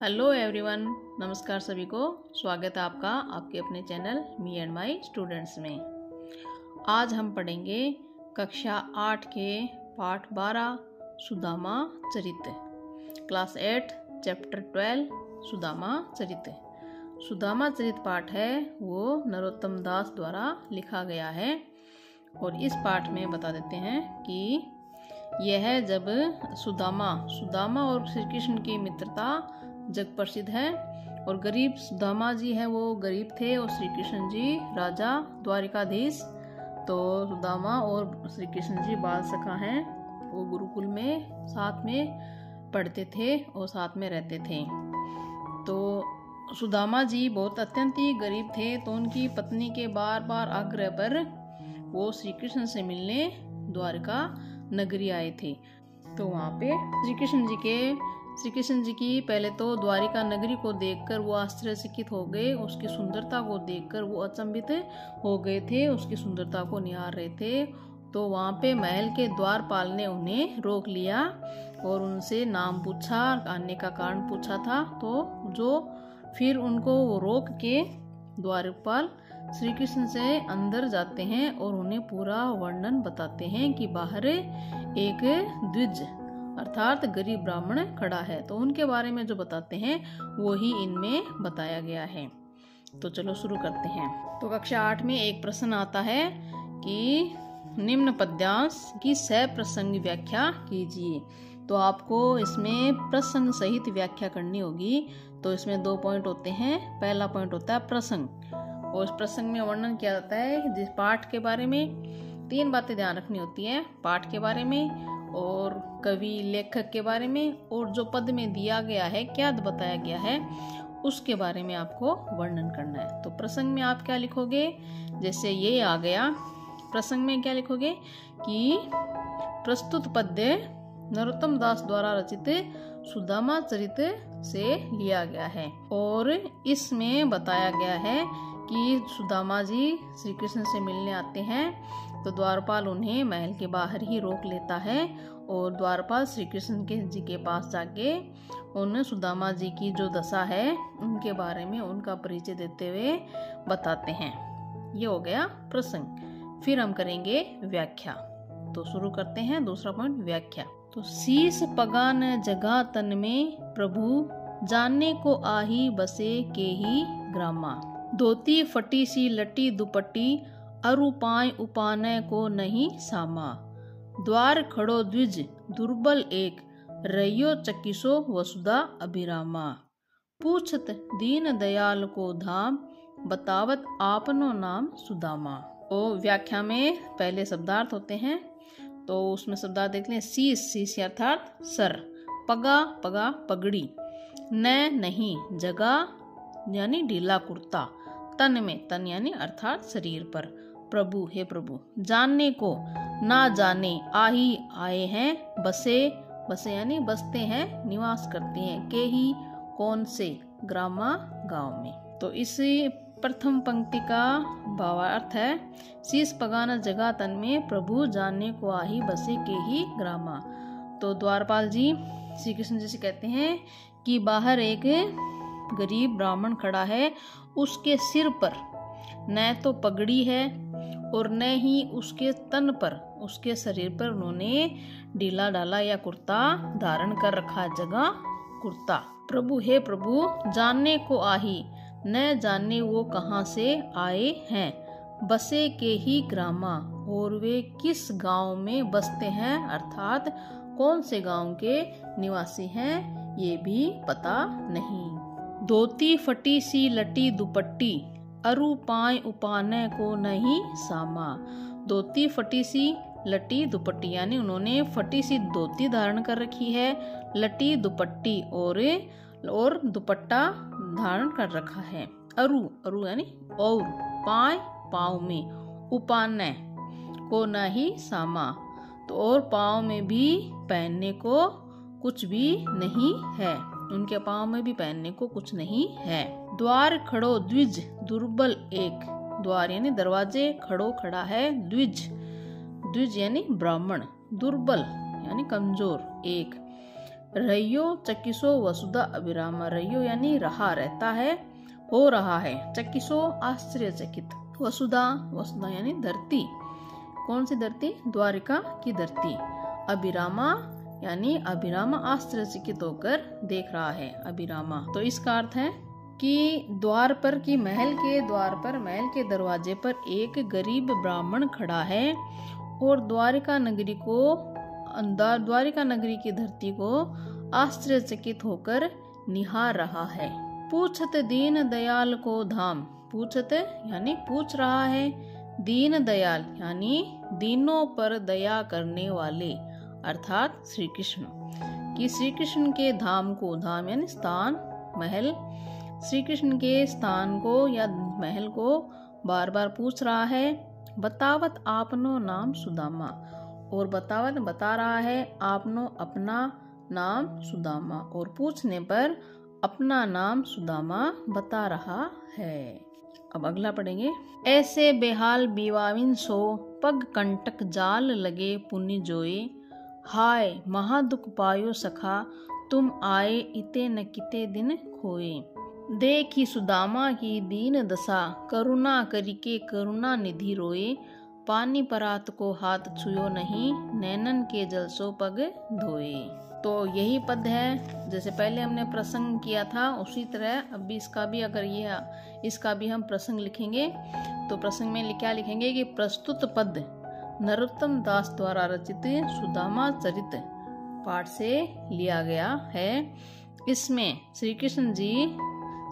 Hello everyone, नमस्कार सभी को। स्वागत है आपका आपके अपने channel me and my students में। आज हम पढ़ेंगे कक्षा 8 के पाठ 12 सुदामा चरित, क्लास 8 चैप्टर 12 सुदामा चरित। सुदामा चरित पाठ है वो नरोत्तम दास द्वारा लिखा गया है। और इस पाठ में बता देते हैं कि यह जब सुदामा और श्री कृष्ण की मित्रता जग प्रसिद्ध है। और गरीब सुदामा जी हैं, वो गरीब थे और श्री कृष्ण जी राजा द्वारिकाधीश। तो सुदामा और श्री कृष्ण जी बाल सखा हैं। वो गुरुकुल में साथ में पढ़ते थे और साथ में रहते थे। तो सुदामा जी बहुत अत्यंत ही गरीब थे, तो उनकी पत्नी के बार बार आग्रह पर वो श्री कृष्ण से मिलने द्वारका नगरी आए थे। तो वहाँ पे श्री कृष्ण जी की पहले तो द्वारिका नगरी को देखकर वो आश्चर्यचकित हो गए। उसकी सुंदरता को देखकर वो अचंभित हो गए थे, उसकी सुंदरता को निहार रहे थे। तो वहाँ पे महल के द्वारपाल ने उन्हें रोक लिया और उनसे नाम पूछा, आने का कारण पूछा था। तो फिर उनको वो रोक के द्वारपाल श्री कृष्ण से अंदर जाते हैं और उन्हें पूरा वर्णन बताते हैं कि बाहर एक द्विज अर्थात गरीब ब्राह्मण खड़ा है। तो उनके बारे में जो बताते हैं वो ही इनमें बताया गया है। तो चलो शुरू करते हैं। तो कक्षा 8 में एक प्रश्न आता है कि निम्न पद्यांश की सप्रसंग व्याख्या कीजिए। तो आपको इसमें प्रसंग सहित व्याख्या करनी होगी। तो इसमें 2 पॉइंट होते हैं। पहला पॉइंट होता है प्रसंग, और इस प्रसंग में वर्णन किया जाता है जिस पाठ के बारे में 3 बातें ध्यान रखनी होती हैं। पाठ के बारे में और कवि लेखक के बारे में, और जो पद में दिया गया है क्या बताया गया है उसके बारे में आपको वर्णन करना है। तो प्रसंग में आप क्या लिखोगे, जैसे ये आ गया। प्रसंग में क्या लिखोगे कि प्रस्तुत पद्य नरोत्तम दास द्वारा रचित सुदामा चरित से लिया गया है। और इसमें बताया गया है कि सुदामा जी श्री कृष्ण से मिलने आते हैं। तो द्वारपाल उन्हें महल के बाहर ही रोक लेता है और द्वारपाल श्री कृष्ण जी के पास जाके उन सुदामा जी की जो दशा है उनके बारे में उनका परिचय देते हुए बताते हैं। ये हो गया प्रसंग। फिर हम करेंगे व्याख्या। तो शुरू करते हैं दूसरा पॉइंट, व्याख्या। तो शीस पगान जगा तन में प्रभु जानने को आही बसे के ही ग्रामा। धोती फटी सी लटी दुपट्टी अरुपाय उपाने को नहीं सामा। द्वार खड़ो द्विज दुर्बल एक रहियो चकिसो वसुधा अभिरामा। पूछत दीन दयाल को धाम बतावत आपनो नाम सुदामा। तो व्याख्या में पहले शब्दार्थ होते हैं। तो उसमें शब्दार्थ देख लें। शीश अर्थात सर, पगा पगड़ी, नहीं जगा यानी ढीला कुर्ता, तन में तन यानी अर्थात शरीर पर, प्रभु हे प्रभु, जानने को ना जाने, आही आए हैं, बसे यानी बसते हैं, निवास करते हैं, के ही कौन से, ग्रामा गांव में। तो इस प्रथम पंक्ति का भावार्थ है शीश पगाना जगह तन में प्रभु जानने को आही बसे के ही ग्रामा। तो द्वारपाल जी श्री कृष्ण जी से कहते हैं कि बाहर एक गरीब ब्राह्मण खड़ा है, उसके सिर पर न तो पगड़ी है और न ही उसके तन पर, उसके शरीर पर उन्होंने ढीला ढाला या कुर्ता धारण कर रखा, जगह कुर्ता। प्रभु हे प्रभु, जानने को आही, न जाने वो कहाँ से आए हैं, बसे के ही ग्रामा, और वे किस गांव में बसते हैं अर्थात कौन से गांव के निवासी हैं ये भी पता नहीं। धोती फटी सी लटी दुपट्टी अरु पाय उपाने को नहीं सामा। धोती फटी सी लटी दुपट्टी यानी उन्होंने फटी सी धोती धारण कर रखी है, लटी दुपट्टी और दुपट्टा धारण कर रखा है। अरु यानी और, पाय पाँव में, उपाने को नहीं सामा, तो और पाँव में भी पहनने को कुछ भी नहीं है, उनके पाँव में भी पहनने को कुछ नहीं है। द्वार खड़ो द्विज दुर्बल एक, द्वार यानी दरवाजे, खड़ो खड़ा है, द्विज यानी ब्राह्मण, दुर्बल यानी कमजोर, एक रहियो चकिसो वसुधा अभिरामा। रहियो यानी रहा, रहता है, हो रहा है। चकिसो आश्चर्यचकित। वसुधा, वसुधा यानी धरती। कौन सी धरती? द्वारिका की धरती। अभिरामा यानी अभिरामा आश्चर्यचकित होकर देख रहा है। अभिरामा तो इसका अर्थ है कि द्वार पर की महल के द्वार पर, महल के दरवाजे पर एक गरीब ब्राह्मण खड़ा है और द्वारिका नगरी की धरती को आश्चर्यचकित होकर निहार रहा है। पूछत दीन दयाल को धाम। पूछत यानी पूछ रहा है, दीन दयाल यानी दीनों पर दया करने वाले अर्थात श्री कृष्ण कि श्री कृष्ण के धाम को, धाम यानी स्थान, महल, श्री कृष्ण के स्थान को या महल को बार बार पूछ रहा है। बतावत आपनो नाम सुदामा, और बतावत बता रहा है, आपनो अपना नाम सुदामा, और पूछने पर अपना नाम सुदामा बता रहा है। अब अगला पढ़ेंगे। ऐसे बेहाल बीवाविन सो, पग कंटक जाल लगे पुनि जोए। हाय महादुख पायो सखा, तुम आए इते न किते दिन खोए। देखी सुदामा की दीन दशा, करुणा करिके करुणा निधि रोए। पानी परात को हाथ छुयो नहीं, नैनन के जल सो पग धोए। तो यही पद है, जैसे पहले हमने प्रसंग किया था उसी तरह अभी इसका भी, अगर ये इसका भी हम प्रसंग लिखेंगे तो प्रसंग में क्या लिखेंगे कि प्रस्तुत पद नरोत्तम दास द्वारा रचित सुदामा चरित पाठ से लिया गया है। इसमें श्री कृष्ण जी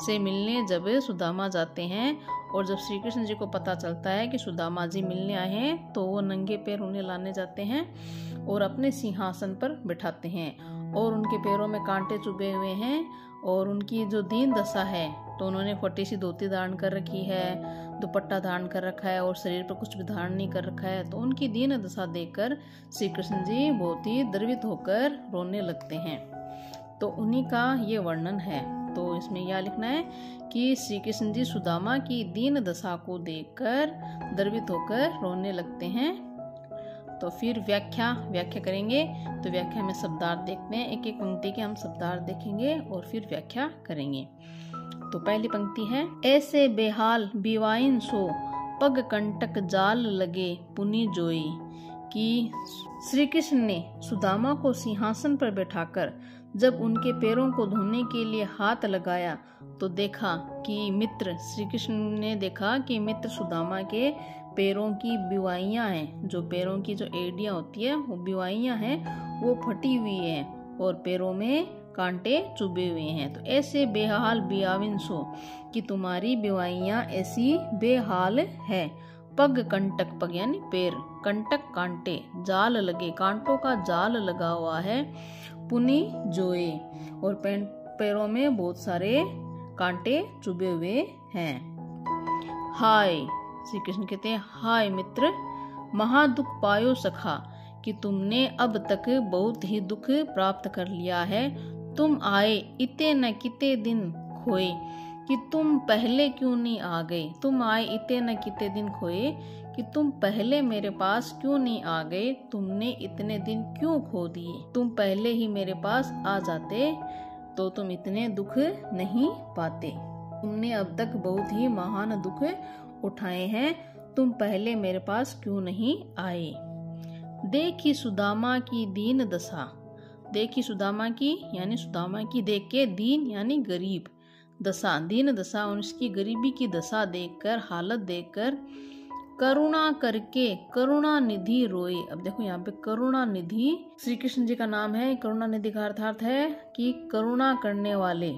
से मिलने जब सुदामा जाते हैं और जब श्री कृष्ण जी को पता चलता है कि सुदामा जी मिलने आए हैं तो वो नंगे पैर उन्हें लाने जाते हैं और अपने सिंहासन पर बिठाते हैं और उनके पैरों में कांटे चुभे हुए हैं और उनकी जो दीन दशा है तो उन्होंने छोटी सी धोती धारण कर रखी है, दुपट्टा धारण कर रखा है और शरीर पर कुछ भी धारण नहीं कर रखा है। तो उनकी दीन दशा देखकर श्री कृष्ण जी बहुत ही द्रवित होकर रोने लगते हैं। तो उन्हीं का ये वर्णन है। तो इसमें यह लिखना है कि श्री कृष्ण जी सुदामा की दीन दशा को देखकर द्रवित होकर रोने लगते हैं। तो फिर व्याख्या करेंगे। तो व्याख्या में शब्दार्थ देखते हैं, एक एक पंक्ति के हम शब्दार्थ देखेंगे और फिर व्याख्या करेंगे। तो पहली पंक्ति है, ऐसे बेहाल बीवाइन सो, पग कंटक जाल लगे पुनि जोई। कि श्री कृष्ण ने सुदामा को सिंहासन पर बैठाकर जब उनके पैरों को धोने के लिए हाथ लगाया तो देखा कि मित्र, श्री कृष्ण ने देखा कि मित्र सुदामा के पैरों की बिवाइयाँ हैं, जो पैरों की जो एड़ियाँ होती है वो बिवाइयाँ हैं, वो फटी हुई हैं और पैरों में कांटे चुभे हुए हैं। तो ऐसे बेहाल बियाविन सो, कि तुम्हारी बिवाइयाँ ऐसी बेहाल है। पग कंटक, पग यानी पैर, कंटक कांटे, जाल लगे, कांटों का जाल लगा हुआ है। पुनि जोए, और पैरों में बहुत सारे कांटे चुभे हुए हैं। हाय, श्री कृष्ण कहते हैं, हाय मित्र, महादुख पायो सखा, कि तुमने अब तक बहुत ही दुख प्राप्त कर लिया है। तुम आए इते न किते दिन खोए, कि तुम पहले क्यों नहीं आ गए। तुम आए इते न किते दिन खोए, कि तुम पहले मेरे पास क्यों नहीं आ गए। तुमने इतने दिन क्यों खो दिए। तुम पहले ही मेरे पास आ जाते तो तुम इतने दुख नहीं पाते। तुमने अब तक बहुत ही महान दुख उठाए हैं, तुम पहले मेरे पास क्यों नहीं आए। देखी सुदामा की दीन दशा, देखी सुदामा की यानी सुदामा की देख के, दीन यानी गरीब, दशा दीन दशा, उसकी गरीबी की दशा देखकर, हालत देखकर, करुणा करके करुणा निधि रोए। अब देखो यहाँ पे करुणा निधि श्री कृष्ण जी का नाम है। करुणा निधि का अर्थ है कि करुणा करने वाले,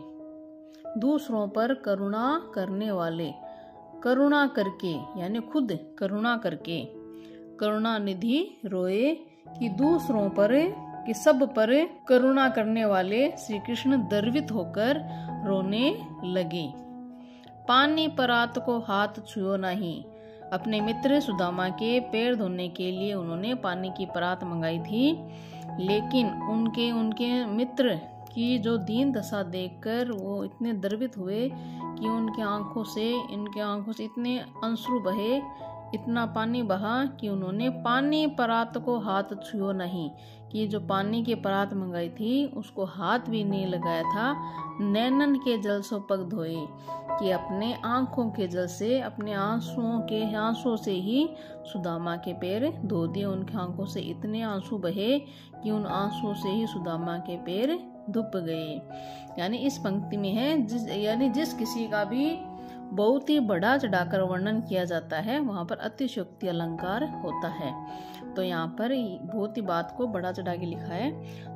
दूसरों पर करुणा करने वाले। करुणा करके यानी खुद करुणा करके, करुणा निधि रोए, कि दूसरों पर, कि सब पर करुणा करने वाले श्री कृष्ण द्रवित होकर रोने लगे। पानी परात को हाथ छुओ नहीं, अपने मित्र सुदामा के पैर धोने के लिए उन्होंने पानी की परात मंगाई थी, लेकिन उनके मित्र की जो दीन दशा देखकर वो इतने द्रवित हुए कि इनके आंखों से इतने अश्रु बहे, इतना पानी बहा कि उन्होंने पानी परात को हाथ छुओ नहीं, कि जो पानी की परात मंगाई थी उसको हाथ भी नहीं लगाया था। नैनन के जल सो पग धोए, कि अपने आंखों के जल से, अपने आंसुओं से ही सुदामा के पैर धो दिए। उनकी आंखों से इतने आंसू बहे कि उन आंसुओं से ही सुदामा के पैर धुप गए। यानी इस पंक्ति में है जिस किसी का भी बहुत ही बढ़ा चढ़ाकर वर्णन किया जाता है वहां पर अतिशयोक्ति अलंकार होता है। तो यहाँ पर बहुत ही बात को बढ़ा चढ़ा के लिखा है,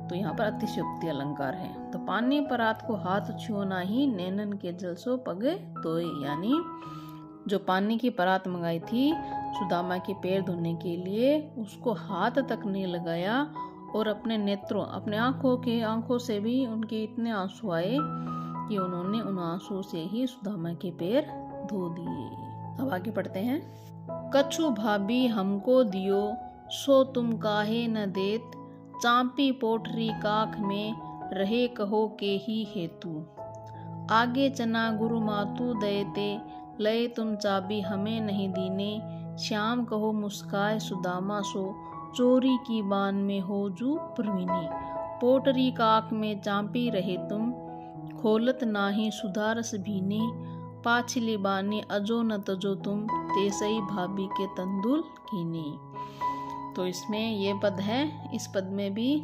तो यहाँ पर अतिशयोक्ति अलंकार है। तो पानी परात को हाथ छुओ नाही, नैनन के जल सो पग धोए, यानी जो पानी की परात मंगाई थी सुदामा के पैर धोने के लिए, उसको हाथ तक नहीं लगाया और अपने नेत्रों, अपने आंखों से भी उनके इतने आंसू आए कि उन्होंने उन आंसू से ही सुदामा के पैर धो दिए। अब आगे पढ़ते हैं। कछु भाभी हमको दियो, सो तुम काहे न देत, चांपी पोटरी काख में रहे कहो के ही हेतु। आगे चना गुरु मातु दयते, लय तुम चाबी हमें नहीं दीने, श्याम कहो मुस्काए सुदामा सो, चोरी की बान में हो जू प्रवीणी। पोटरी काख में चांपी रहे तुम, खोलत नाही सुधारस भीने, पाछली बानी अजो न तजो तुम, तेसई भाभी के तंदुल कीने। तो इसमें ये पद है, इस पद में भी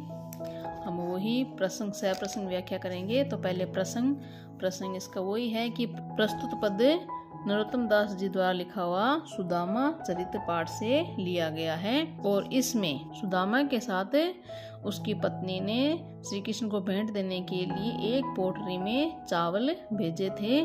हम वही प्रसंग सह प्रसंग व्याख्या करेंगे। तो पहले प्रसंग इसका वही है कि प्रस्तुत पद नरोत्तम दास जी द्वारा लिखा हुआ सुदामा चरित्र पाठ से लिया गया है, और इसमें सुदामा के साथ उसकी पत्नी ने श्री कृष्ण को भेंट देने के लिए एक पोटरी में चावल भेजे थे,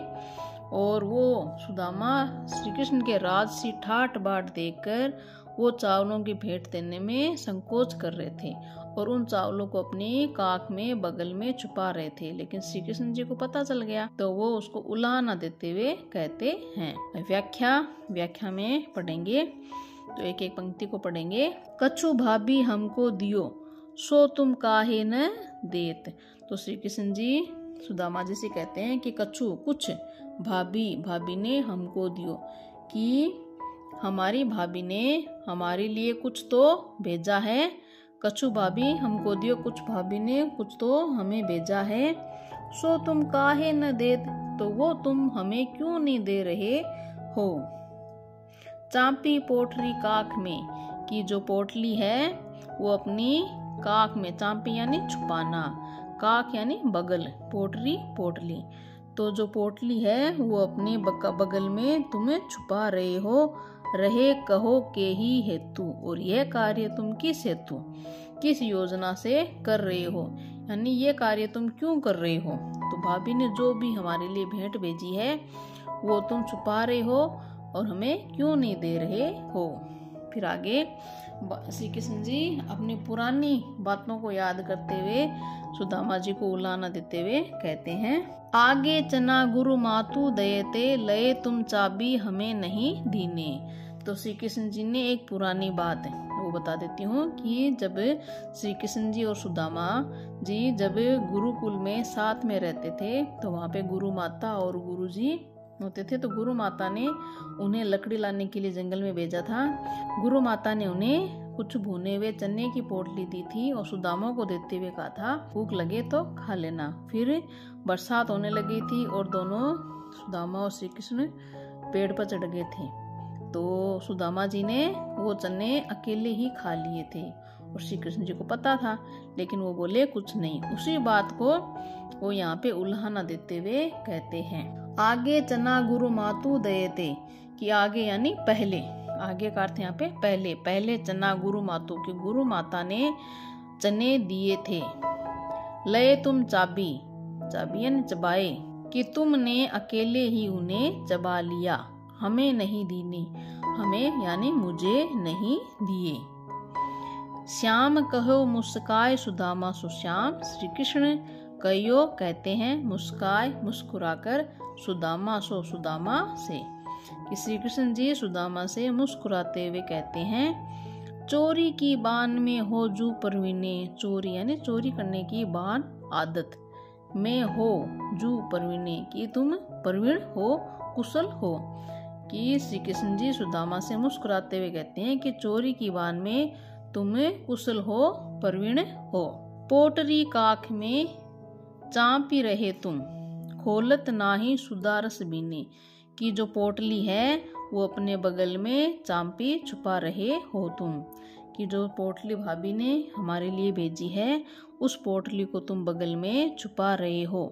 और वो सुदामा श्री कृष्ण के राज सी ठाट बाट देखकर वो चावलों की भेंट देने में संकोच कर रहे थे और उन चावलों को अपनी काख में बगल में छुपा रहे थे। लेकिन श्री कृष्ण जी को पता चल गया तो वो उसको उलाहना देते हुए कहते हैं। व्याख्या में पढ़ेंगे, तो एक एक पंक्ति को पढ़ेंगे। कछु भाभी हमको दियो, सो तुम काहे न देत। तो श्री कृष्ण जी सुदामा जी से कहते हैं कि कछु कुछ, भाभी ने हमको दियो, कि हमारी भाभी ने हमारे लिए कुछ तो भेजा है। कछु भाभी हमको दियो, कुछ भाभी ने कुछ तो हमें भेजा है। सो तुम काहे न देत, तो वो तुम हमें क्यों नहीं दे रहे हो। चांपी पोटरी काख में, कि जो पोटली है वो अपनी काख में, चांपी यानी छुपाना, काख यानी बगल, पोटली, तो जो पोटली है वो अपने बगल में तुम्हें छुपा रहे हो, रहे कहो के ही हेतु। और यह कार्य तुम किस हेतु, किस योजना से कर रहे हो, यानी ये कार्य तुम क्यों कर रहे हो। तो भाभी ने जो भी हमारे लिए भेंट भेजी है वो तुम छुपा रहे हो और हमें क्यों नहीं दे रहे हो। फिर आगे श्री कृष्ण जी अपनी पुरानी बातों को याद करते हुए सुदामा जी को उलाहना देते हुए कहते हैं। आगे चना गुरु मातु दयते, लय तुम चाबी हमें नहीं दीने। तो श्री कृष्ण जी ने एक पुरानी बात है वो बता देती हूँ कि जब श्री कृष्ण जी और सुदामा जी जब गुरुकुल में साथ में रहते थे तो वहाँ पे गुरु माता और गुरु जी होते थे। तो गुरु माता ने उन्हें लकड़ी लाने के लिए जंगल में भेजा था। गुरु माता ने उन्हें कुछ भुने हुए चने की पोटली दी थी और सुदामा को देते हुए कहा था भूख लगे तो खा लेना। फिर बरसात होने लगी थी और दोनों सुदामा और श्री कृष्ण पेड़ पर चढ़ गए थे। तो सुदामा जी ने वो चने अकेले ही खा लिए थे और श्री कृष्ण जी को पता था, लेकिन वो बोले कुछ नहीं। उसी बात को वो यहाँ पे उल्हाना देते हुए कहते हैं। आगे चना गुरु मातु दयते, कि आगे यानी पहले, आगे का अर्थ यहाँ पे पहले चना गुरु मातु, की गुरु माता ने चने दिए थे। लय तुम चाबी यानी चबाए, कि तुमने अकेले ही उन्हें चबा लिया, हमें नहीं दीने, हमें यानी मुझे नहीं दिए। श्याम कहो मुस्काए सुदामा सुश्याम, श्री कृष्ण कहो कहते हैं मुस्काए मुस्कुराकर, सुदामा से, कि श्री कृष्ण जी सुदामा से मुस्कुराते हुए कहते हैं। चोरी की बान में हो जू परवीने, चोरी यानी चोरी करने की बान आदत में हो जू परवीने, कि तुम परवीण हो, कुशल हो। कि श्री कृष्ण जी सुदामा से मुस्कुराते हुए कहते हैं कि चोरी की बान में तुम कुशल हो, प्रवीण हो। पोटरी काख में चांपी रहे तुम, खोलत नाही सुदारस बीने। कि जो पोटली है वो अपने बगल में चांपी छुपा रहे हो तुम। कि जो पोटली भाभी ने हमारे लिए भेजी है उस पोटली को तुम बगल में छुपा रहे हो।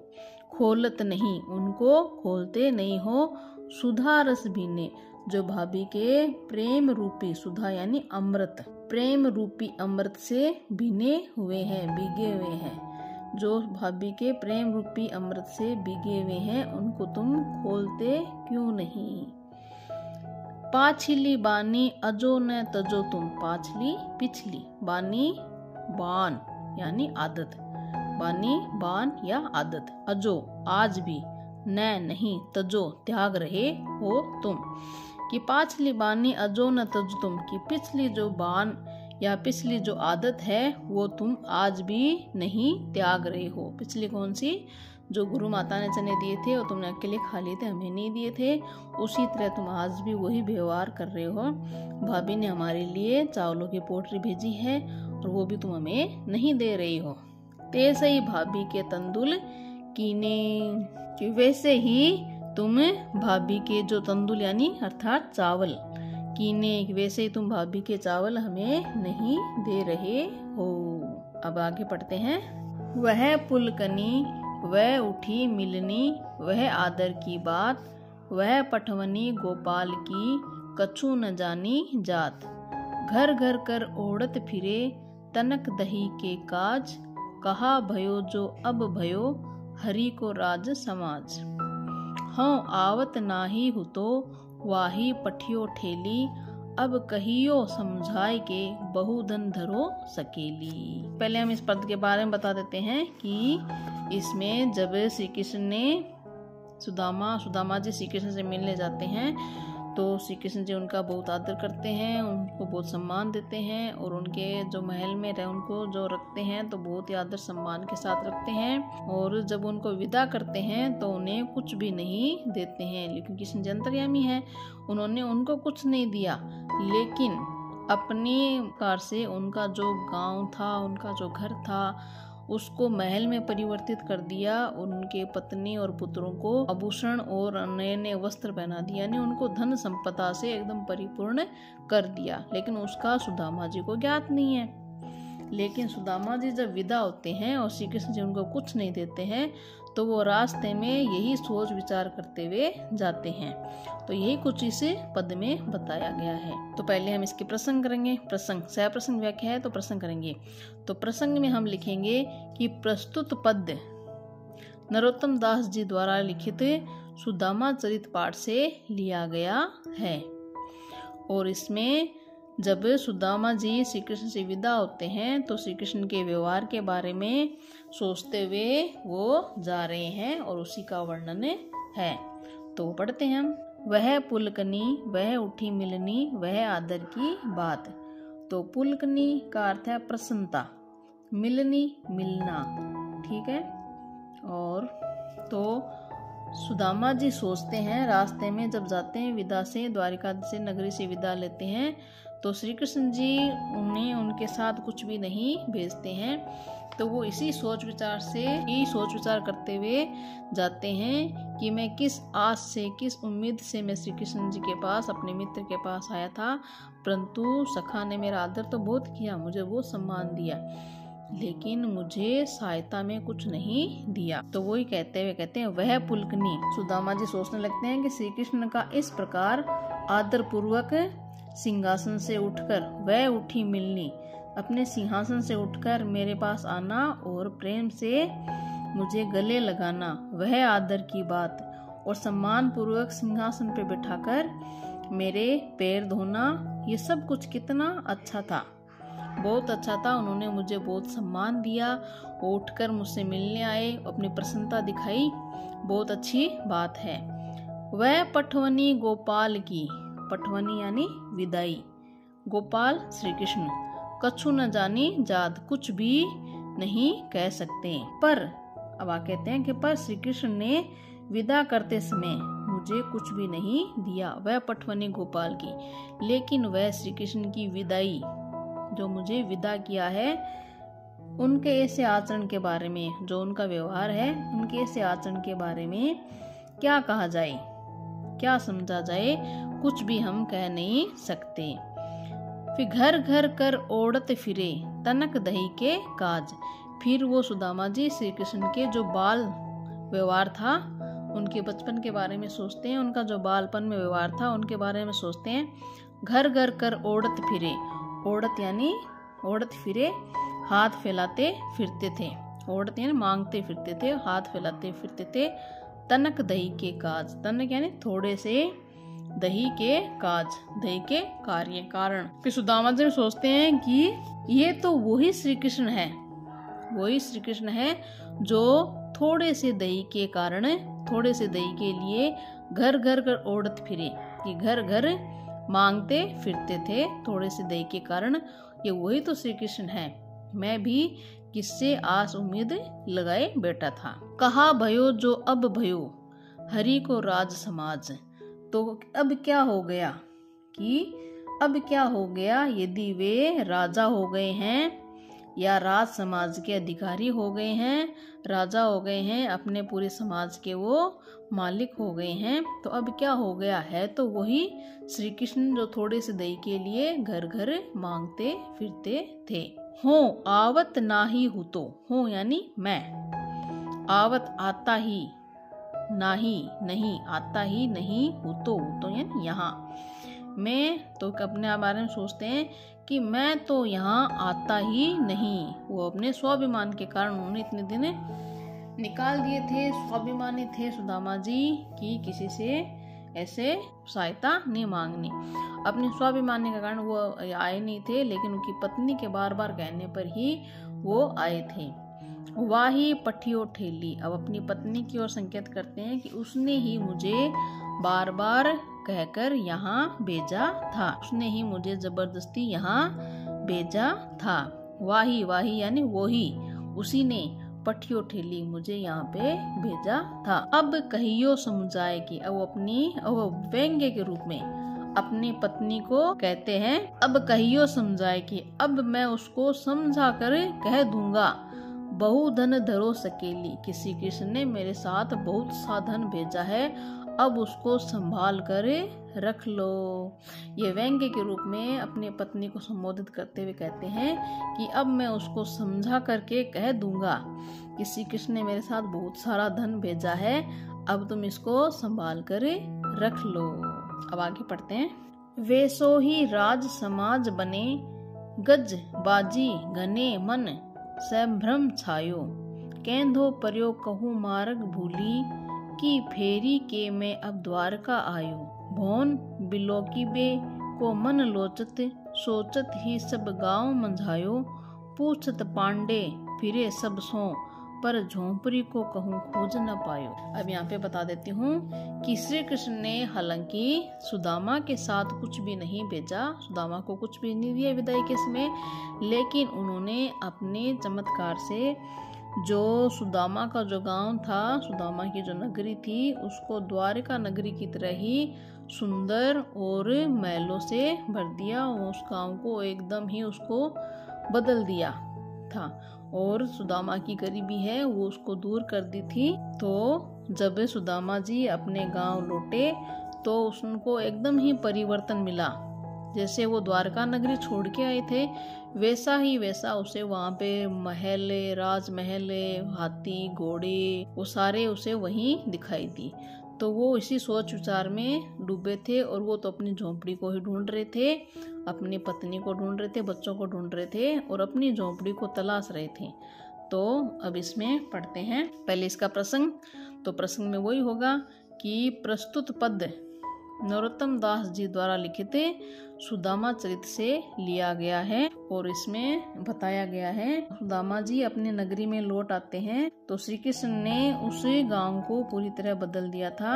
खोलत नहीं, उनको खोलते नहीं हो। सुधा रस बीने, जो भाभी के प्रेम रूपी, सुधा यानी अमृत, प्रेम रूपी अमृत से भीने हुए हैं, भीगे हुए हैं। जो भाभी के प्रेम रूपी अमृत से भीगे हुए हैं उनको तुम खोलते क्यों नहीं। पाछली बानी अजो न तजो तुम। पाछली पिछली, बानी बान यानी आदत, बानी बान या आदत, अजो आज भी, न नहीं, तजो त्याग रहे हो तुम। कि पाछली बानी अजो न तजो तुम, कि पिछली जो बान या पिछली जो आदत है वो तुम आज भी नहीं त्याग रहे हो। पिछली कौन सी? जो गुरु माता ने चने दिए थे और तुमने अकेले खा लिए थे, हमें नहीं दिए थे, उसी तरह तुम आज भी वही व्यवहार कर रहे हो। भाभी ने हमारे लिए चावलों की पोटली भेजी है और वो भी तुम हमें नहीं दे रही हो। तैसे ही भाभी के तंदुल कीने, कि वैसे ही तुम भाभी के जो तंदुल यानी अर्थात चावल, कीने वैसे ही तुम भाभी के चावल हमें नहीं दे रहे हो। अब आगे पढ़ते हैं। वह पुलकनी वह उठी मिलनी, वह आदर की बात, वह पठवनी गोपाल की, कछु न जानी जात। घर घर कर ओढ़त फिरे, तनक दही के काज, कहा भयो जो अब भयो, हरि को राज समाज। हाँ आवत नाही हुतो, वाही पठियो ठेली, अब कहियो समझाए के, बहुधन धरो सकेली। पहले हम इस पद के बारे में बता देते हैं कि इसमें जब श्री कृष्ण ने सुदामा जी श्री कृष्ण से मिलने जाते हैं तो श्री कृष्ण जी उनका बहुत आदर करते हैं, उनको बहुत सम्मान देते हैं और उनके जो महल में रहे उनको जो रखते हैं तो बहुत ही आदर सम्मान के साथ रखते हैं। और जब उनको विदा करते हैं तो उन्हें कुछ भी नहीं देते हैं, लेकिन कृष्ण जी अंतर्यामी है, उन्होंने उनको कुछ नहीं दिया, लेकिन अपनी कार से उनका जो गांव था, उनका जो घर था, उसको महल में परिवर्तित कर दिया। उनके पत्नी और पुत्रों को आभूषण और नए नए वस्त्र पहना दिया, यानी उनको धन संपदा से एकदम परिपूर्ण कर दिया, लेकिन उसका सुदामा जी को ज्ञात नहीं है। लेकिन सुदामा जी जब विदा होते हैं और श्री कृष्ण जी उनको कुछ नहीं देते हैं तो वो रास्ते में यही सोच विचार करते हुए जाते हैं। तो यही कुछ इस पद में बताया गया है। तो पहले हम इसके प्रसंग करेंगे। प्रसंग सह प्रसंग व्याख्या है तो प्रसंग करेंगे। तो प्रसंग में हम लिखेंगे कि प्रस्तुत पद नरोत्तम दास जी द्वारा लिखित सुदामा चरित पाठ से लिया गया है। और इसमें जब सुदामा जी श्री कृष्ण से विदा होते हैं तो श्री कृष्ण के व्यवहार के बारे में सोचते हुए वो जा रहे हैं और उसी का वर्णन है। तो पढ़ते हैं हम। वह पुलकनी वह उठी मिलनी, वह आदर की बात। तो पुलकनी का अर्थ है प्रसन्नता, मिलनी मिलना, ठीक है। और तो सुदामा जी सोचते हैं, रास्ते में जब जाते हैं विदा से, द्वारिका से नगरी से विदा लेते हैं तो श्री कृष्ण जी उन्हें उनके साथ कुछ भी नहीं भेजते हैं। तो वो इसी सोच विचार करते हुए जाते हैं कि मैं किस आस से, किस उम्मीद से मैं श्री कृष्ण जी के पास, अपने मित्र के पास आया था, परंतु सखा ने मेरा आदर तो बहुत किया, मुझे बहुत सम्मान दिया, लेकिन मुझे सहायता में कुछ नहीं दिया। तो वही कहते हैं वह पुलकनी। सुदामा जी सोचने लगते हैं कि श्री कृष्ण का इस प्रकार आदर पूर्वक सिंहासन से उठकर, वह उठी मिलनी, अपने सिंहासन से उठकर मेरे पास आना और प्रेम से मुझे गले लगाना, वह आदर की बात, और सम्मान पूर्वक सिंहासन पे बिठाकर मेरे पैर धोना, ये सब कुछ कितना अच्छा था, बहुत अच्छा था। उन्होंने मुझे बहुत सम्मान दिया, उठकर मुझसे मिलने आए, अपनी प्रसन्नता दिखाई, बहुत अच्छी बात है। वह पठवनी गोपाल की, पठवनी यानी विदाई, गोपाल श्री कृष्ण, कछु न जानी जात, कुछ भी नहीं कह सकते। पर अब आ कहते हैं कि पर श्री कृष्ण ने विदा करते समय मुझे कुछ भी नहीं दिया, वह पटवनी गोपाल की। लेकिन वह श्री कृष्ण की विदाई, जो मुझे विदा किया है, उनके ऐसे आचरण के बारे में, जो उनका व्यवहार है, उनके ऐसे आचरण के बारे में क्या कहा जाए, क्या समझा जाए, कुछ भी हम कह नहीं सकते। फिर घर घर कर ओढ़त फिरे तनक दही के काज। फिर वो सुदामा जी श्री कृष्ण के जो बाल व्यवहार था, उनके बचपन के बारे में सोचते हैं, उनका जो बालपन में व्यवहार था उनके बारे में सोचते हैं। घर घर कर ओढ़त फिरे, ओढ़त यानी ओढ़त फिरे, हाथ फैलाते फिरते थे, ओढ़त यानी मांगते फिरते थे, हाथ फैलाते फिरते थे। तनक दही के काज, तनक यानी थोड़े से, दही के काज, दही के कार्य, कारण। फिर सुदामा जी सोचते हैं कि ये तो वही श्री कृष्ण है, वही श्री कृष्ण है जो थोड़े से दही के कारण, थोड़े से दही के लिए घर घर कर ओढ़त फिरे, कि घर घर मांगते फिरते थे थोड़े से दही के कारण, ये वही तो श्री कृष्ण है। मैं भी किससे आस उम्मीद लगाए बैठा था। कहा भयो जो अब भयो हरि को राज समाज। तो अब क्या हो गया, कि अब क्या हो गया, यदि वे राजा हो गए हैं या राज समाज के अधिकारी हो गए हैं, राजा हो गए हैं, अपने पूरे समाज के वो मालिक हो गए हैं, तो अब क्या हो गया है, तो वही श्री कृष्ण जो थोड़े से दही के लिए घर घर मांगते फिरते थे। हो आवत नाही हुतो, हो यानी मैं, आवत आता ही, नाही नहीं, आता ही नहीं, हुतो हुतो यानी यहाँ। मैं तो अपने बारे में सोचते हैं कि मैं तो यहाँ आता ही नहीं। वो अपने स्वाभिमान के कारण उन्होंने इतने दिन निकाल दिए थे, स्वाभिमानी थे सुदामा जी कि किसी से ऐसे सहायता नहीं मांगनी। अपने स्वाभिमानी के कारण वो आए नहीं थे, लेकिन उनकी पत्नी के बार बार कहने पर ही वो आए थे। वाही पठियो ठेली, अब अपनी पत्नी की ओर संकेत करते हैं कि उसने ही मुझे बार बार कहकर यहाँ भेजा था, उसने ही मुझे जबरदस्ती यहाँ भेजा था। वाही, वाही यानी वो ही, उसी ने, पठियो ठेली मुझे यहाँ पे भेजा था। अब कहियो समझाए कि, अब अपनी व्यंग्य के रूप में अपनी पत्नी को कहते हैं, अब कहियो समझाए कि अब मैं उसको समझा कर कह दूंगा, बहु धन धरो सकेली, किसी कृष्ण ने मेरे साथ बहुत सा धन भेजा है, अब उसको संभाल कर रख लो। ये व्यंग्य के रूप में अपनी पत्नी को संबोधित करते हुए कहते हैं कि अब मैं उसको समझा करके कह दूंगा कि श्री कृष्ण ने मेरे साथ बहुत सारा धन भेजा है, अब तुम इसको संभाल कर रख लो। अब आगे पढ़ते हैं। वैसो ही राज समाज बने, गज बाजी घने मन संभ्रम छायो, केंधो पर्यो कहूँ मार्ग भूली, की फेरी के मैं अब द्वारका आयो, भौन बिलोकी बे को मन लोचत, सोचत ही सब गांव मंझायो, पूछत पांडे फिरे सब सो, पर झोंपड़ी को कहूँ खोज न पायो। अब यहाँ पे बता देती हूँ कि श्री कृष्ण ने हालांकि सुदामा के साथ कुछ भी नहीं भेजा, सुदामा को कुछ भी नहीं दिया विदाई के समय, लेकिन उन्होंने अपने चमत्कार से जो सुदामा का जो गांव था, सुदामा की जो नगरी थी, उसको द्वारका नगरी की तरह ही सुंदर और महलों से भर दिया। उस गांव को एकदम ही उसको बदल दिया था, और सुदामा की गरीबी है वो उसको दूर कर दी थी। तो जब सुदामा जी अपने गांव लौटे तो उनको एकदम ही परिवर्तन मिला, जैसे वो द्वारका नगरी छोड़ के आए थे वैसा ही वैसा उसे वहाँ पे महल, राजमहल, हाथी, घोड़े, वो सारे उसे वहीं दिखाई दी। तो वो इसी सोच विचार में डूबे थे, और वो तो अपनी झोंपड़ी को ही ढूंढ रहे थे, अपनी पत्नी को ढूंढ रहे थे, बच्चों को ढूंढ रहे थे, और अपनी झोंपड़ी को तलाश रहे थे। तो अब इसमें पढ़ते हैं पहले इसका प्रसंग। तो प्रसंग में वही होगा कि प्रस्तुत पद नरोत्तम दास जी द्वारा लिखित सुदामा चरित्र से लिया गया है और इसमें बताया गया है सुदामा जी अपने नगरी में लौट आते हैं तो श्री कृष्ण ने उस गांव को पूरी तरह बदल दिया था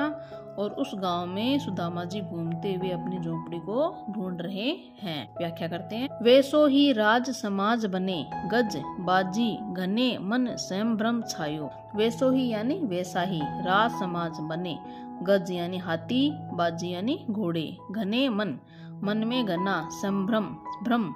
और उस गांव में सुदामा जी घूमते हुए अपनी झोपड़ी को ढूंढ रहे हैं। व्याख्या करते हैं। वैसो ही राज समाज बने, गज बाजी घने मन स्वयं भ्रम छायो। वैसो ही यानी वैसा ही, राज समाज बने, गज यानी हाथी, बाजी यानी घोड़े, घने मन में घना, संभ्रम भ्रम,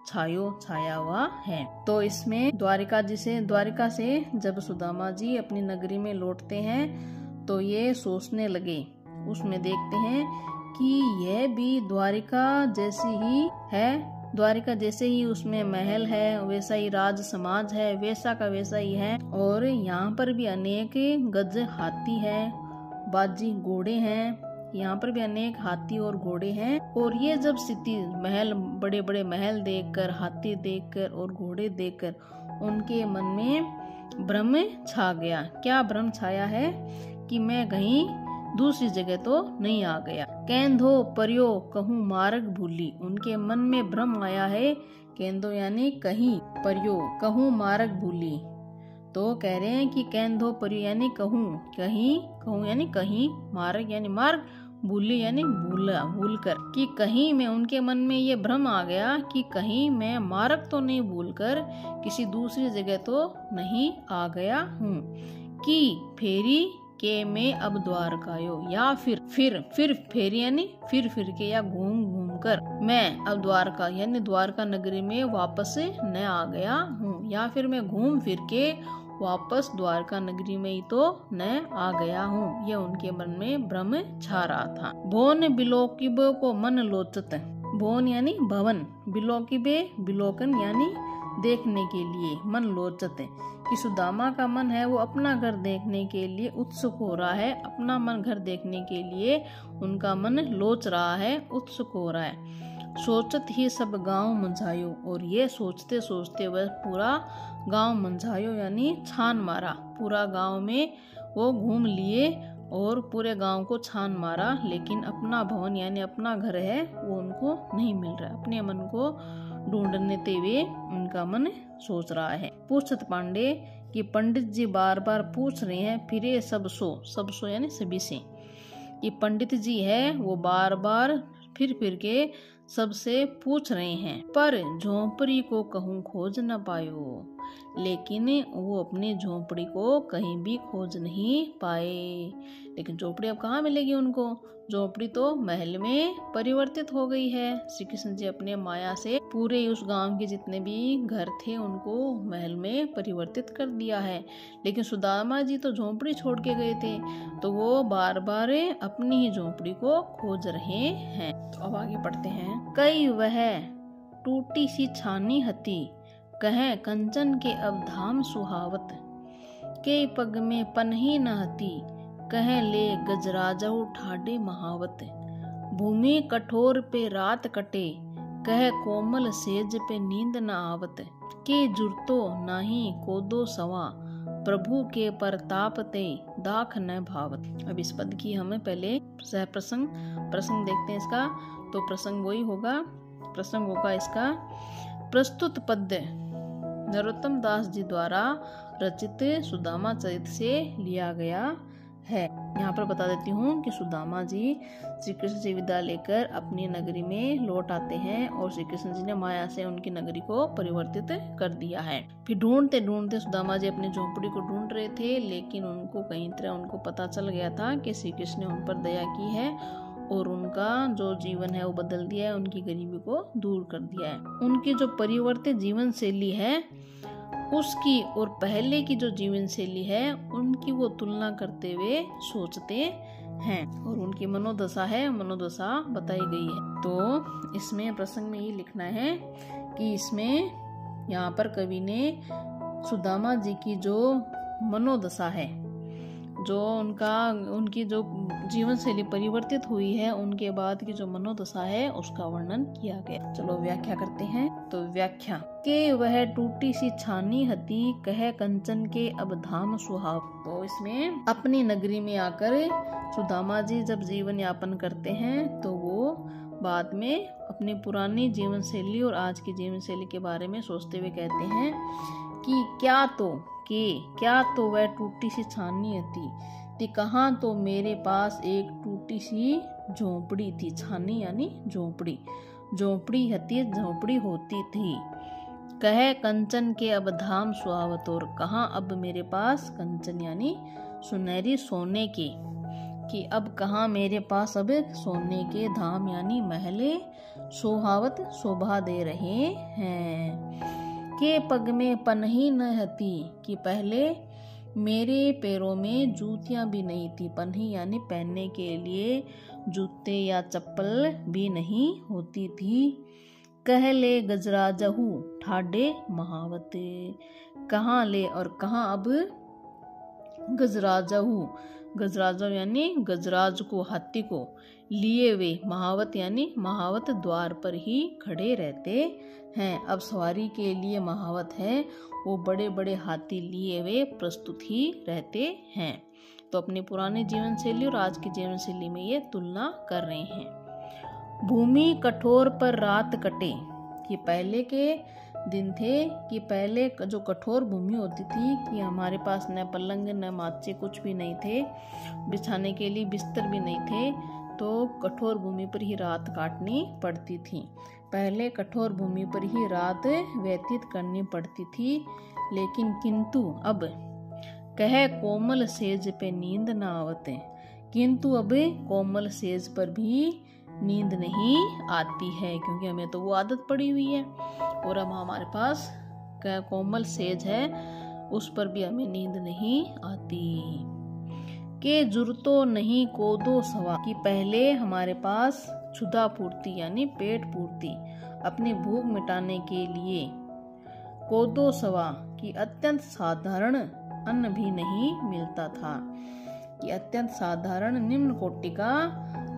छायो छाया हुआ है। तो इसमें द्वारिका से जब सुदामा जी अपनी नगरी में लौटते हैं तो ये सोचने लगे, उसमें देखते हैं कि यह भी द्वारिका जैसी ही है, द्वारिका जैसे ही उसमें महल है, वैसा ही राज समाज है, वैसा का वैसा ही है और यहाँ पर भी अनेक गज हाथी है, बाजी घोड़े हैं, यहाँ पर भी अनेक हाथी और घोड़े हैं। और ये जब स्थिति महल, बड़े बड़े महल देखकर, हाथी देखकर और घोड़े देखकर उनके मन में भ्रम छा गया। क्या भ्रम छाया है कि मैं कहीं दूसरी जगह तो नहीं आ गया। केंधो परियो कहूँ मार्ग भूली, उनके मन में भ्रम आया है। केंधो यानी कहीं, परियो कहूँ मार्ग भूली, तो कह रहे हैं कि केंधो परियो यानी कहूँ, कहीं, कहूँ यानी कहीं, मार्ग यानी मार्ग, भूली यानी भूल कर, कि कहीं मैं, उनके मन में ये भ्रम आ गया कि कहीं मैं मार्ग तो नहीं भूलकर किसी दूसरी जगह तो नहीं आ गया हूँ। कि फेरी के मैं अब द्वारकायो, या फिर फेरी यानी फिर के या घूम कर मैं अब द्वारका यानी द्वारका नगरी में वापस न आ गया हूँ, या फिर मैं घूम फिर के वापस द्वारका नगरी में ही तो न आ गया हूँ। यह उनके मन में भ्रम छा रहा था। भोन बिलोकिबो को मन लोचत, भोन यानी भवन, बिलोकिबे बिलोकन यानी देखने के लिए, मन लोचत कि सुदामा का मन है वो अपना घर देखने के लिए उत्सुक हो रहा है, अपना मन घर देखने के लिए उनका मन लोच रहा है, उत्सुक हो रहा है। सोचत ही सब गांव मंझायो, और ये सोचते सोचते वह पूरा गांव मंझायो यानी छान मारा, पूरा गांव में वो घूम लिए और पूरे गांव को छान मारा, लेकिन अपना भवन यानी अपना घर है वो उनको नहीं मिल रहा। अपने मन को ढूंढने हुए उनका मन सोच रहा है। पूछत पांडे कि पंडित जी बार बार पूछ रहे हैं, फिरे सब सो यानी सभी से, कि पंडित जी है वो बार बार फिर के सबसे पूछ रहे हैं, पर झोंपड़ी को कहूँ खोज न पायो, लेकिन वो अपनी झोंपड़ी को कहीं भी खोज नहीं पाए। लेकिन झोंपड़ी अब कहाँ मिलेगी उनको? झोंपड़ी तो महल में परिवर्तित हो गई है। श्री कृष्ण जी अपने माया से पूरे उस गांव के जितने भी घर थे उनको महल में परिवर्तित कर दिया है, लेकिन सुदामा जी तो झोंपड़ी छोड़ के गए थे, तो वो बार बार अपनी ही झोंपड़ी को खोज रहे हैं। तो अब आगे पढ़ते हैं। कई वह टूटी सी छानी हती, कहे कंचन के अब धाम सुहावत, के पग में पनही न हती, कहे ले गजराजऊ ठाडे महावत, भूमि कठोर पे रात कटे, कहे कोमल सेज पे नींद न आवत, के जुरतो नाही कोदो सवा, प्रभु के परताप ते दाख न भावत। अब इस पद की हमें पहले सह प्रसंग देखते हैं इसका। तो प्रसंग वही होगा, प्रसंग होगा इसका प्रस्तुत पद्य नरोत्तम दास जी द्वारा रचित सुदामा चरित्र से लिया गया है। यहाँ पर बता देती हूँ कि सुदामा जी श्री कृष्ण से विदा लेकर अपनी नगरी में लौट आते हैं और श्री कृष्ण जी ने माया से उनकी नगरी को परिवर्तित कर दिया है। फिर ढूंढते ढूंढते सुदामा जी अपनी झोंपड़ी को ढूंढ रहे थे, लेकिन उनको कहीं तरह उनको पता चल गया था कि श्री कृष्ण ने उन पर दया की है और उनका जो जीवन है वो बदल दिया है, उनकी गरीबी को दूर कर दिया है। उनकी जो परिवर्तित जीवन शैली है उसकी और पहले की जो जीवन शैली है उनकी वो तुलना करते हुए सोचते हैं और उनकी मनोदशा बताई गई है। तो इसमें प्रसंग में ये लिखना है कि इसमें यहाँ पर कवि ने सुदामा जी की जो मनोदशा है, जो उनकी जो जीवन शैली परिवर्तित हुई है, उनके बाद की जो मनोदशा है उसका वर्णन किया गया। चलो व्याख्या करते हैं। तो व्याख्या के वह टूटी सी छानी हती, कह कंचन के अब धाम सुहाव। तो इसमें अपनी नगरी में आकर सुदामा जी जब जीवन यापन करते हैं तो वो बाद में अपनी पुरानी जीवन शैली और आज की जीवन शैली के बारे में सोचते हुए कहते हैं कि क्या तो वह टूटी सी छानी थी कहाँ तो मेरे पास एक टूटी सी झोंपड़ी थी। छानी यानी झोंपड़ी होती थी। कहे कंचन के अब धाम सुहावत, और कहाँ अब मेरे पास कंचन यानी सुनहरी सोने के, कि अब कहाँ मेरे पास अब सोने के धाम यानी महले सुहावत शोभा दे रहे हैं। के पग में पनही न हती, कि पहले मेरे पैरों में जूतियां भी नहीं थी। पनही यानी पहनने के लिए जूते या चप्पल भी नहीं होती थी। कह ले गजराजहू ठाडे महावत, कहाँ ले और कहाँ अब गजराजहू यानी गजराज को, हाथी को लिए वे, महावत यानी महावत द्वार पर ही खड़े रहते हैं। अब सवारी के लिए महावत है, वो बड़े बड़े हाथी लिए वे प्रस्तुत ही रहते हैं। तो अपनी पुरानी जीवन शैली और आज की जीवन शैली में ये तुलना कर रहे हैं। भूमि कठोर पर रात कटे, कि पहले के दिन थे कि पहले जो कठोर भूमि होती थी कि हमारे पास न पलंग न माचे कुछ भी नहीं थे, बिछाने के लिए बिस्तर भी नहीं थे, तो कठोर भूमि पर ही रात काटनी पड़ती थी। पहले कठोर भूमि पर ही रात व्यतीत करनी पड़ती थी। लेकिन किंतु अब कह कोमल सेज पे नींद न आवते, किंतु अब कोमल सेज पर भी नींद नहीं आती है, क्योंकि हमें तो वो आदत पड़ी हुई है। और अब हमारे पास कोमल सेज है, उस पर भी हमें नींद नहीं आती। के जुरतो नहीं कोदो सवा, कि पहले हमारे पास क्षुधा पूर्ति यानी पेट पूर्ति, अपनी भूख मिटाने के लिए कोदो सवा कि अत्यंत साधारण अन्न भी नहीं मिलता था, कि अत्यंत साधारण निम्न कोटि का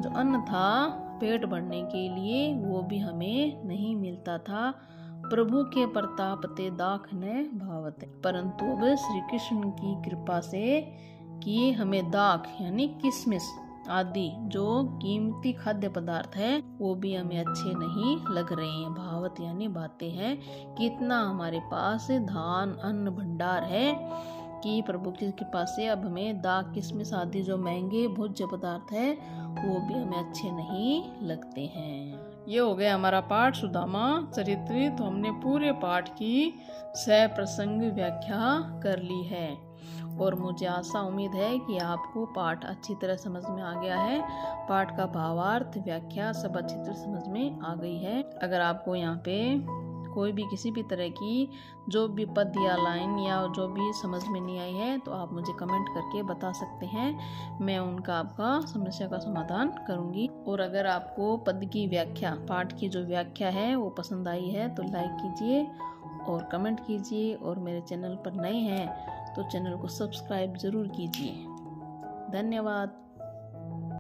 जो अन्न था पेट भरने के लिए वो भी हमें नहीं मिलता था। प्रभु के प्रताप ते दाख न भावत, परंतु अब श्री कृष्ण की कृपा से कि हमें दाख यानी किशमिश आदि जो कीमती खाद्य पदार्थ है वो भी हमें अच्छे नहीं लग रहे हैं। भावत यानी बातें हैं, कितना हमारे पास धान अन्न भंडार है कि प्रभु की कृपा से अब हमें दाख किशमिश आदि जो महंगे भोज्य पदार्थ है वो भी हमें अच्छे नहीं लगते हैं। ये हो गया हमारा पाठ सुदामा चरित्र। तो हमने पूरे पाठ की सप्रसंग व्याख्या कर ली है और मुझे आशा उम्मीद है कि आपको पाठ अच्छी तरह समझ में आ गया है। पाठ का भावार्थ व्याख्या सब अच्छी तरह समझ में आ गई है। अगर आपको यहाँ पे कोई भी किसी भी तरह की जो भी पद या लाइन या जो भी समझ में नहीं आई है तो आप मुझे कमेंट करके बता सकते हैं, मैं उनका आपका समस्या का समाधान करूंगी। और अगर आपको पद की व्याख्या पाठ की जो व्याख्या है वो पसंद आई है तो लाइक कीजिए और कमेंट कीजिए, और मेरे चैनल पर नए हैं तो चैनल को सब्सक्राइब ज़रूर कीजिए। धन्यवाद।